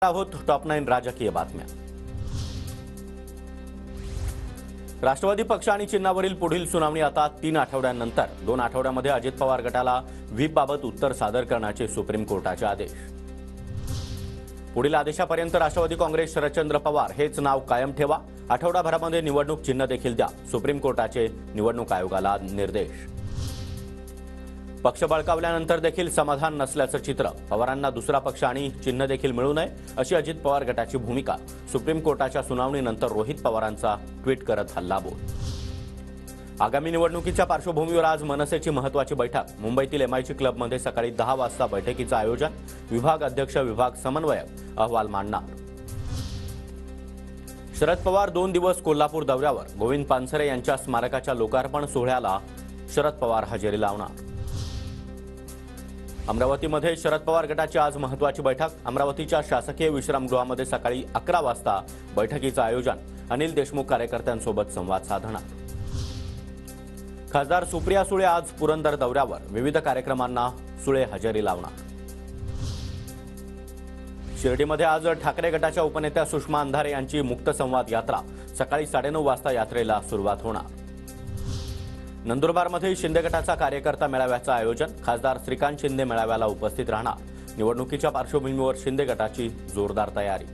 आहोत टॉप 9 राजकीय बातम्या। राष्ट्रवादी पक्ष आणि चिन्हावरील पुढील सुनावणी आता 3 आठवड्यांनंतर 2 आठवड्यामध्ये अजित पवार गटाला व्हीपबाबत उत्तर सादर करण्याचे सुप्रीम कोर्टाचे आदेश। पुढील आदेशापर्यंत राष्ट्रवादी काँग्रेस शरदचंद्र पवार हेच नाव कायम ठेवा, आठवडाभरामध्ये निवडणूक चिन्ह देखील द्या, सुप्रीम कोर्टाचे निवडणूक आयोगाला निर्देश। पक्ष बळकावल्यानंतर देखील समाधान नसल्याचं चित्र, पवारांना दुसरा पक्ष आणि चिन्ह देखील मिळू नये अशी अजित पवार गटाची भूमिका। सुप्रीम कोर्टाच्या सुनावणीनंतर रोहित पवारांचा ट्विट करत हल्लाबोल। आगामी निवडणुकीच्या पार्श्वभूमीवर आज मनसेची महत्त्वाची बैठक। मुंबईतील एमआयजी क्लबमध्ये सकाळी 10 वाजता बैठकीचं आयोजन। विभाग अध्यक्ष, विभाग समन्वयक अहवाल मांडणार। शरद पवार 2 दिवस कोल्हापूर दौऱ्यावर। गोविंद पानसरे यांच्या स्मारकाच्या लोकार्पण सोहळ्याला शरद पवार हजेरी लावणार। अमरावतीमध्ये शरद पवार गटाची आज महत्त्वाची बैठक। अमरावतीच्या शासकीय विश्रामगृहामध्ये सकाळी 11 वाजता बैठकीचं आयोजन। अनिल देशमुख कार्यकर्त्यांसोबत संवाद साधणार। खासदार सुप्रिया सुळे आज पुरंदर दौऱ्यावर। विविध कार्यक्रमांना सुळे हजेरी लावणार। शिर्डीमध्ये आज ठाकरे गटाच्या उपनेत्या सुषमा अंधारे यांची मुक्त संवाद यात्रा। सकाळी 9:30 वाजता यात्रेला सुरुवात होणार। नंदुरबारमध्ये शिंदे गटाचा कार्यकर्ता मेळाव्याचं आयोजन। खासदार श्रीकांत शिंदे मेळाव्याला उपस्थित राहणार। निवडणुकीच्या पार्श्वभूमीवर शिंदे गटाची जोरदार तयारी।